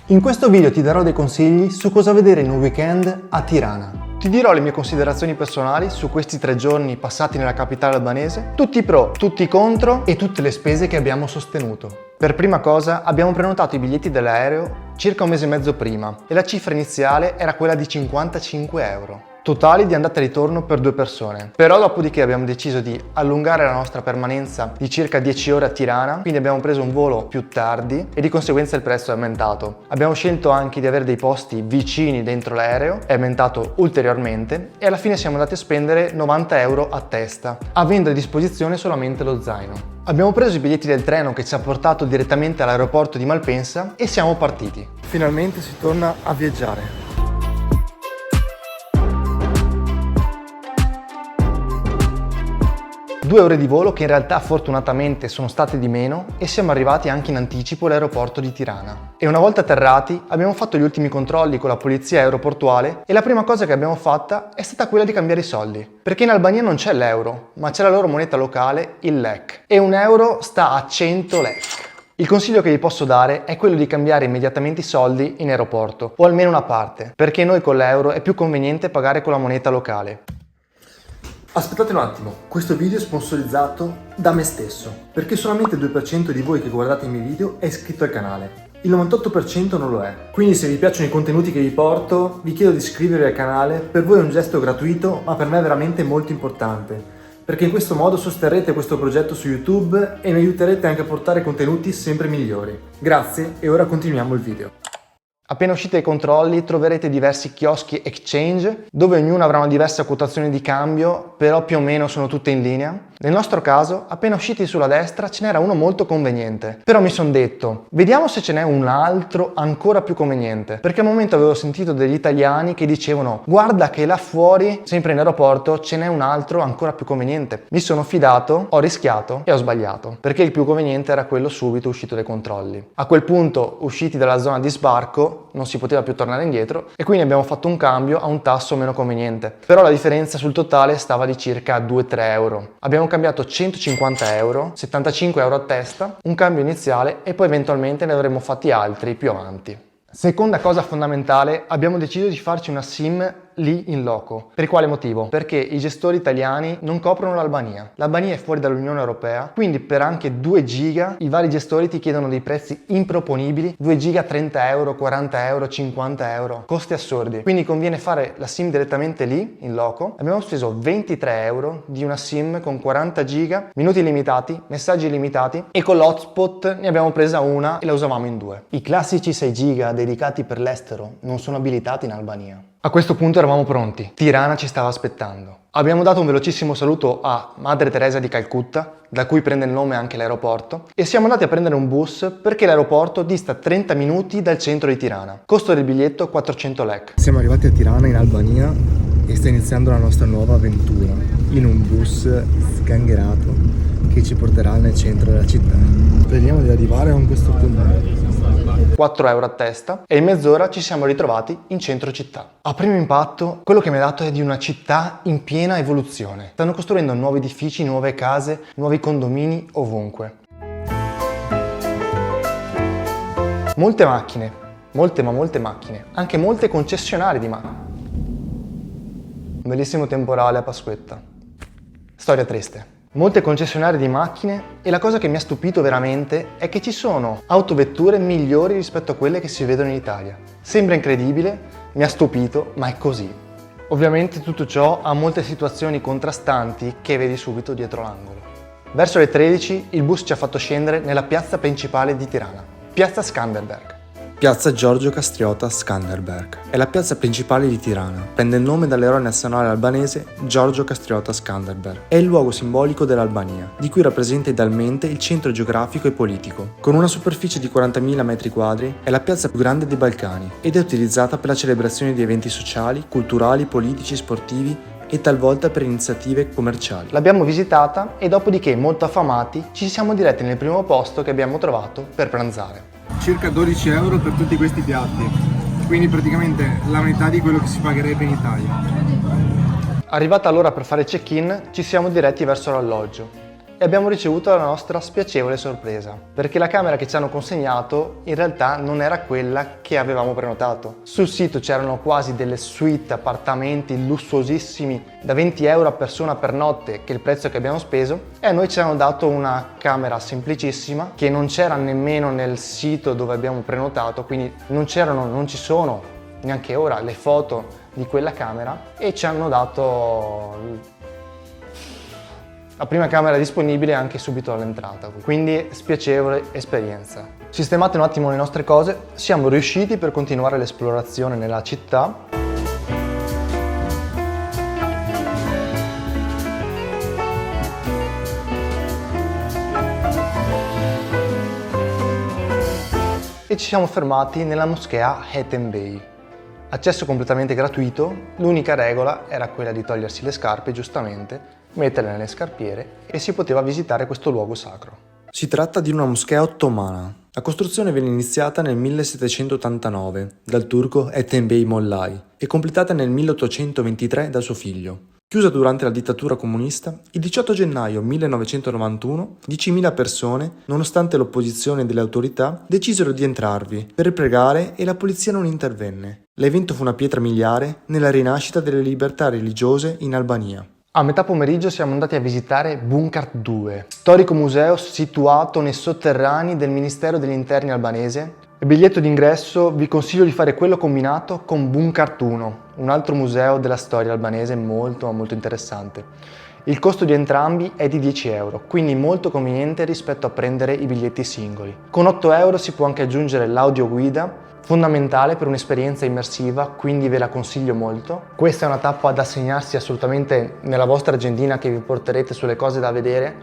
In questo video ti darò dei consigli su cosa vedere in un weekend a Tirana. Ti dirò le mie considerazioni personali su questi 3 giorni passati nella capitale albanese, tutti i pro, tutti i contro e tutte le spese che abbiamo sostenuto. Per prima cosa abbiamo prenotato i biglietti dell'aereo circa un mese e mezzo prima e la cifra iniziale era quella di 55 euro. Totali di andata e ritorno per 2 persone. Però dopodiché abbiamo deciso di allungare la nostra permanenza di circa 10 ore a Tirana, quindi abbiamo preso un volo più tardi e di conseguenza il prezzo è aumentato. Abbiamo scelto anche di avere dei posti vicini dentro l'aereo, è aumentato ulteriormente e alla fine siamo andati a spendere 90 euro a testa, avendo a disposizione solamente lo zaino. Abbiamo preso i biglietti del treno che ci ha portato direttamente all'aeroporto di Malpensa e siamo partiti. Finalmente si torna a viaggiare. 2 ore di volo che in realtà fortunatamente sono state di meno e siamo arrivati anche in anticipo all'aeroporto di Tirana. E una volta atterrati abbiamo fatto gli ultimi controlli con la polizia aeroportuale e la prima cosa che abbiamo fatta è stata quella di cambiare i soldi. Perché in Albania non c'è l'euro, ma c'è la loro moneta locale, il lek. E un euro sta a 100 lek. Il consiglio che vi posso dare è quello di cambiare immediatamente i soldi in aeroporto, o almeno una parte, perché noi con l'euro è più conveniente pagare con la moneta locale. Aspettate un attimo, questo video è sponsorizzato da me stesso, perché solamente il 2% di voi che guardate i miei video è iscritto al canale. Il 98% non lo è. Quindi se vi piacciono i contenuti che vi porto, vi chiedo di iscrivervi al canale, per voi è un gesto gratuito, ma per me è veramente molto importante, perché in questo modo sosterrete questo progetto su YouTube e mi aiuterete anche a portare contenuti sempre migliori. Grazie e ora continuiamo il video. Appena uscite dai controlli troverete diversi chioschi exchange dove ognuno avrà una diversa quotazione di cambio, però più o meno sono tutte in linea. Nel nostro caso, appena usciti sulla destra ce n'era uno molto conveniente, però mi sono detto, vediamo se ce n'è un altro ancora più conveniente, perché al momento avevo sentito degli italiani che dicevano guarda che là fuori, sempre in aeroporto, ce n'è un altro ancora più conveniente. Mi sono fidato, ho rischiato e ho sbagliato, perché il più conveniente era quello subito uscito dai controlli. A quel punto, usciti dalla zona di sbarco, non si poteva più tornare indietro e quindi abbiamo fatto un cambio a un tasso meno conveniente, però la differenza sul totale stava di circa 2-3 euro. Abbiamo cambiato 150 euro, 75 euro a testa, un cambio iniziale e poi eventualmente ne avremmo fatti altri più avanti. Seconda cosa fondamentale, abbiamo deciso di farci una SIM lì in loco. Per quale motivo? Perché i gestori italiani non coprono l'Albania. L'Albania è fuori dall'Unione Europea, quindi per anche 2 giga i vari gestori ti chiedono dei prezzi improponibili, 2 giga 30 euro, 40 euro, 50 euro, costi assurdi. Quindi conviene fare la SIM direttamente lì in loco. Abbiamo speso 23 euro di una SIM con 40 giga, minuti limitati, messaggi limitati e con l'hotspot ne abbiamo presa una e la usavamo in 2. I classici 6 giga dedicati per l'estero non sono abilitati in Albania. A questo punto eravamo pronti, Tirana ci stava aspettando. Abbiamo dato un velocissimo saluto a Madre Teresa di Calcutta, da cui prende il nome anche l'aeroporto, e siamo andati a prendere un bus perché l'aeroporto dista 30 minuti dal centro di Tirana. Costo del biglietto 400 lek. Siamo arrivati a Tirana in Albania e sta iniziando la nostra nuova avventura in un bus sgangherato che ci porterà nel centro della città. Speriamo di arrivare con questo tunnel. 4 euro a testa e in mezz'ora ci siamo ritrovati in centro città. A primo impatto, quello che mi ha dato è di una città in piena evoluzione. Stanno costruendo nuovi edifici, nuove case, nuovi condomini ovunque. Molte macchine, molte macchine, anche molte concessionarie di macchine. Un bellissimo temporale a Pasquetta. Storia triste. Molte concessionarie di macchine e la cosa che mi ha stupito veramente è che ci sono autovetture migliori rispetto a quelle che si vedono in Italia. Sembra incredibile, mi ha stupito, ma è così. Ovviamente tutto ciò ha molte situazioni contrastanti che vedi subito dietro l'angolo. Verso le 13 il bus ci ha fatto scendere nella piazza principale di Tirana, Piazza Skanderberg. Piazza Giorgio Kastriota Skanderberg. È la piazza principale di Tirana. Prende il nome dall'eroe nazionale albanese Giorgio Kastriota Skanderberg. È il luogo simbolico dell'Albania, di cui rappresenta idealmente il centro geografico e politico. Con una superficie di 40.000 metri quadri, è la piazza più grande dei Balcani ed è utilizzata per la celebrazione di eventi sociali, culturali, politici, sportivi e talvolta per iniziative commerciali. L'abbiamo visitata e dopodiché, molto affamati, ci siamo diretti nel primo posto che abbiamo trovato per pranzare. Circa 12 euro per tutti questi piatti, quindi praticamente la metà di quello che si pagherebbe in Italia. Arrivata l'ora per fare check-in, ci siamo diretti verso l'alloggio. e abbiamo ricevuto la nostra spiacevole sorpresa, perché la camera che ci hanno consegnato in realtà non era quella che avevamo prenotato. Sul sito c'erano quasi delle suite, appartamenti lussuosissimi da 20 euro a persona per notte, che è il prezzo che abbiamo speso, e a noi ci hanno dato una camera semplicissima che non c'era nemmeno nel sito dove abbiamo prenotato, quindi non ci sono neanche ora le foto di quella camera, e ci hanno dato la prima camera disponibile anche subito all'entrata, quindi spiacevole esperienza. Sistemate un attimo le nostre cose, siamo riusciti per continuare l'esplorazione nella città. E ci siamo fermati nella moschea Hatem Bey. Accesso completamente gratuito, l'unica regola era quella di togliersi le scarpe, giustamente, metterle nelle scarpiere, e si poteva visitare questo luogo sacro. Si tratta di una moschea ottomana. La costruzione venne iniziata nel 1789 dal turco Ethem Bey Mollay e completata nel 1823 da suo figlio. Chiusa durante la dittatura comunista, il 18 gennaio 1991 10.000 persone, nonostante l'opposizione delle autorità, decisero di entrarvi per pregare e la polizia non intervenne. L'evento fu una pietra miliare nella rinascita delle libertà religiose in Albania. A metà pomeriggio siamo andati a visitare Bunkart 2, storico museo situato nei sotterranei del Ministero degli Interni albanese. Il biglietto d'ingresso vi consiglio di fare quello combinato con Bunkart 1, un altro museo della storia albanese molto interessante. Il costo di entrambi è di 10 euro, quindi molto conveniente rispetto a prendere i biglietti singoli. Con 8 euro si può anche aggiungere l'audioguida, fondamentale per un'esperienza immersiva, quindi ve la consiglio molto. Questa è una tappa da segnarsi assolutamente nella vostra agendina che vi porterete sulle cose da vedere,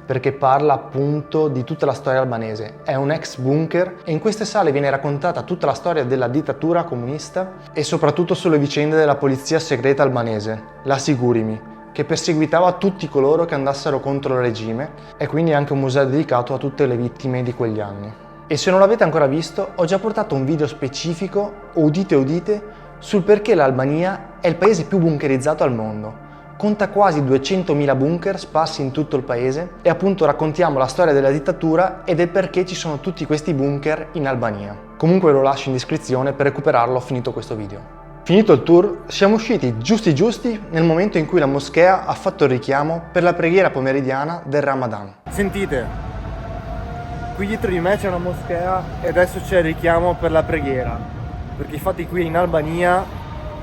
perché parla appunto di tutta la storia albanese. È un ex bunker e in queste sale viene raccontata tutta la storia della dittatura comunista e soprattutto sulle vicende della polizia segreta albanese, la Sigurimi, che perseguitava tutti coloro che andassero contro il regime, e quindi anche un museo dedicato a tutte le vittime di quegli anni. E se non l'avete ancora visto, ho già portato un video specifico, udite, sul perché l'Albania è il paese più bunkerizzato al mondo. Conta quasi 200.000 bunker sparsi in tutto il paese e appunto raccontiamo la storia della dittatura e del perché ci sono tutti questi bunker in Albania. Comunque lo lascio in descrizione per recuperarlo finito questo video. Finito il tour, siamo usciti giusti nel momento in cui la moschea ha fatto il richiamo per la preghiera pomeridiana del Ramadan. Sentite, qui dietro di me c'è una moschea e adesso c'è il richiamo per la preghiera, perché infatti qui in Albania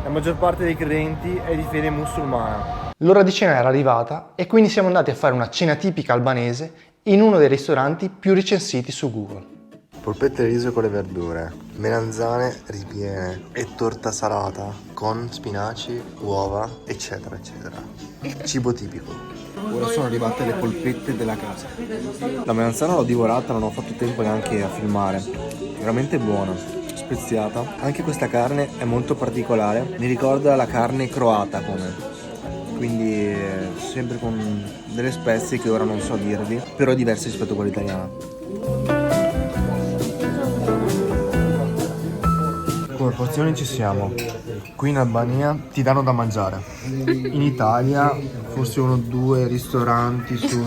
la maggior parte dei credenti è di fede musulmana. L'ora di cena era arrivata e quindi siamo andati a fare una cena tipica albanese in uno dei ristoranti più recensiti su Google. Polpette di riso con le verdure, melanzane ripiene e torta salata con spinaci, uova, eccetera. Cibo tipico. Ora sono arrivate le polpette della casa. La melanzana l'ho divorata, non ho fatto tempo neanche a filmare. Veramente buona, speziata. Anche questa carne è molto particolare, mi ricorda la carne croata quindi sempre con delle spezie che ora non so dirvi, però diverse rispetto a quella italiana. Come porzioni ci siamo. Qui in Albania ti danno da mangiare. In Italia forse 1 o 2 ristoranti su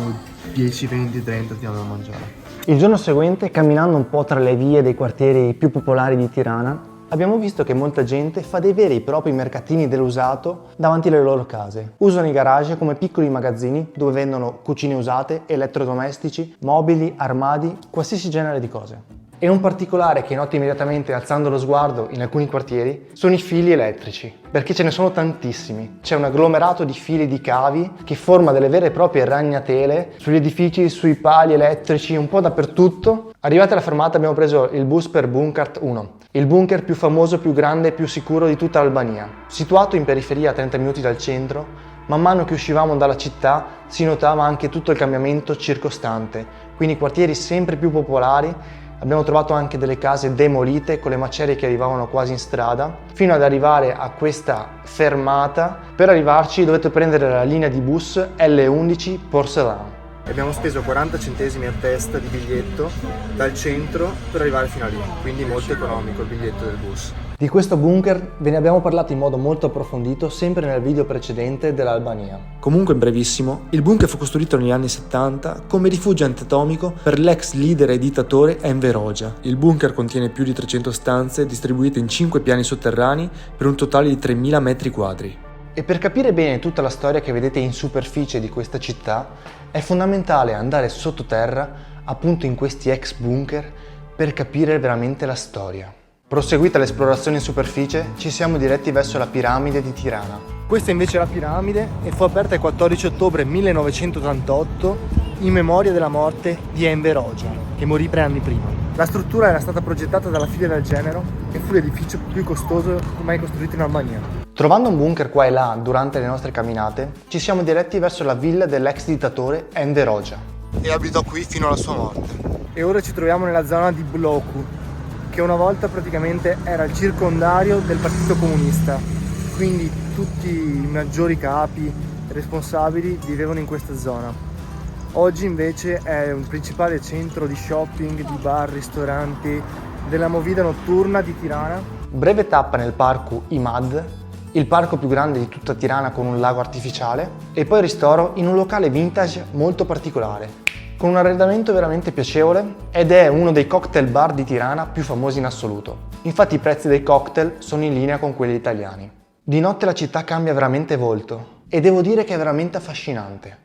10, 20, 30 ti danno da mangiare. Il giorno seguente, camminando un po' tra le vie dei quartieri più popolari di Tirana, abbiamo visto che molta gente fa dei veri e propri mercatini dell'usato davanti alle loro case. Usano i garage come piccoli magazzini dove vendono cucine usate, elettrodomestici, mobili, armadi, qualsiasi genere di cose. E un particolare che noto immediatamente alzando lo sguardo in alcuni quartieri sono i fili elettrici, perché ce ne sono tantissimi. C'è un agglomerato di fili di cavi che forma delle vere e proprie ragnatele sugli edifici, sui pali elettrici, un po' dappertutto. Arrivati alla fermata abbiamo preso il bus per Bunkart 1, il bunker più famoso, più grande e più sicuro di tutta l'Albania. Situato in periferia a 30 minuti dal centro, man mano che uscivamo dalla città si notava anche tutto il cambiamento circostante, quindi quartieri sempre più popolari. Abbiamo trovato anche delle case demolite con le macerie che arrivavano quasi in strada, fino ad arrivare a questa fermata. Per arrivarci dovete prendere la linea di bus L11 Porcelain. e abbiamo speso 40 centesimi a testa di biglietto dal centro per arrivare fino a lì, quindi molto economico il biglietto del bus. Di questo bunker ve ne abbiamo parlato in modo molto approfondito sempre nel video precedente dell'Albania. Comunque in brevissimo, il bunker fu costruito negli anni 70 come rifugio antiatomico per l'ex leader e dittatore Enver Hoxha. Il bunker contiene più di 300 stanze distribuite in 5 piani sotterranei per un totale di 3.000 metri quadri. E per capire bene tutta la storia che vedete in superficie di questa città, è fondamentale andare sottoterra, appunto in questi ex bunker, per capire veramente la storia. Proseguita l'esplorazione in superficie, ci siamo diretti verso la piramide di Tirana. Questa invece è la piramide e fu aperta il 14 ottobre 1988 in memoria della morte di Enver Hoxha, che morì 3 anni prima. La struttura era stata progettata dalla figlia del genero e fu l'edificio più costoso mai costruito in Albania. Trovando un bunker qua e là durante le nostre camminate, ci siamo diretti verso la villa dell'ex dittatore Enver Hoxha. E abitò qui fino alla sua morte. E ora ci troviamo nella zona di Bloku, che una volta praticamente era il circondario del Partito Comunista, quindi tutti i maggiori capi responsabili vivevano in questa zona. Oggi invece è un principale centro di shopping, di bar, ristoranti, della movida notturna di Tirana. Breve tappa nel parco Imad, il parco più grande di tutta Tirana con un lago artificiale, e poi ristoro in un locale vintage molto particolare, con un arredamento veramente piacevole ed è uno dei cocktail bar di Tirana più famosi in assoluto. Infatti i prezzi dei cocktail sono in linea con quelli italiani. Di notte la città cambia veramente volto e devo dire che è veramente affascinante.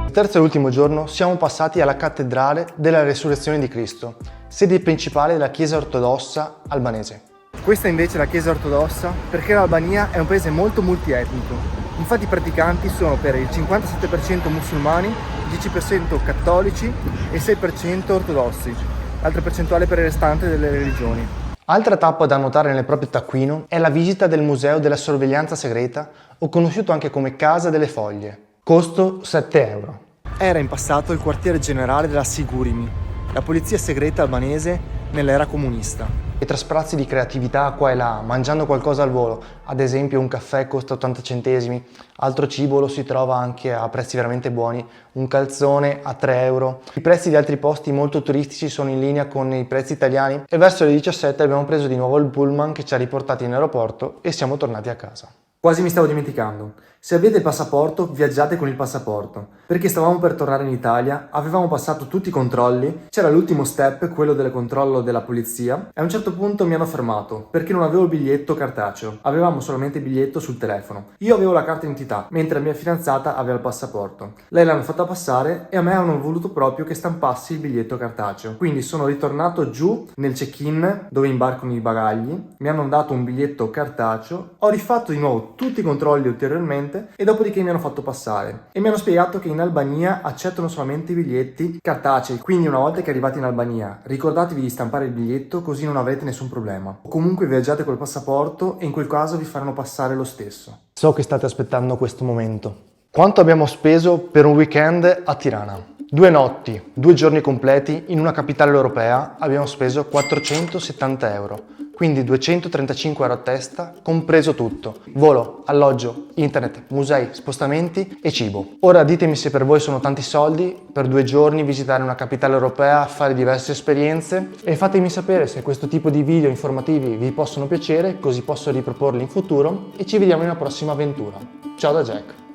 Il terzo e ultimo giorno siamo passati alla cattedrale della Resurrezione di Cristo, sede principale della Chiesa ortodossa albanese. Questa invece è la Chiesa ortodossa perché l'Albania è un paese molto multietnico. Infatti i praticanti sono per il 57% musulmani, 10% cattolici e 6% ortodossi, altra percentuale per il restante delle religioni. Altra tappa da annotare nel proprio taccuino è la visita del Museo della Sorveglianza Segreta, o conosciuto anche come Casa delle Foglie. Costo 7 euro. Era in passato il quartiere generale della Sigurimi, la polizia segreta albanese nell'era comunista. E tra sprazzi di creatività qua e là, mangiando qualcosa al volo, ad esempio un caffè costa 80 centesimi, altro cibo lo si trova anche a prezzi veramente buoni, un calzone a 3 euro. I prezzi di altri posti molto turistici sono in linea con i prezzi italiani e verso le 17 abbiamo preso di nuovo il pullman che ci ha riportati in aeroporto e siamo tornati a casa. Quasi mi stavo dimenticando. Se avete il passaporto, viaggiate con il passaporto. Perché stavamo per tornare in Italia, avevamo passato tutti i controlli, c'era l'ultimo step, quello del controllo della polizia, e a un certo punto mi hanno fermato, perché non avevo il biglietto cartaceo. Avevamo solamente il biglietto sul telefono. Io avevo la carta d'identità, mentre la mia fidanzata aveva il passaporto. Lei l'hanno fatta passare e a me hanno voluto proprio che stampassi il biglietto cartaceo. Quindi sono ritornato giù nel check-in, dove imbarcano i bagagli, mi hanno dato un biglietto cartaceo, ho rifatto di nuovo tutti i controlli ulteriormente e dopodiché mi hanno fatto passare e mi hanno spiegato che in Albania accettano solamente i biglietti cartacei, quindi una volta che arrivate in Albania ricordatevi di stampare il biglietto così non avrete nessun problema, o comunque viaggiate col passaporto e in quel caso vi faranno passare lo stesso. So che state aspettando questo momento. Quanto abbiamo speso per un weekend a Tirana? 2 notti, 2 giorni completi in una capitale europea abbiamo speso 470 euro. Quindi 235 euro a testa, compreso tutto. Volo, alloggio, internet, musei, spostamenti e cibo. Ora ditemi se per voi sono tanti soldi per 2 giorni visitare una capitale europea, fare diverse esperienze e fatemi sapere se questo tipo di video informativi vi possono piacere, così posso riproporli in futuro e ci vediamo in una prossima avventura. Ciao da Jack!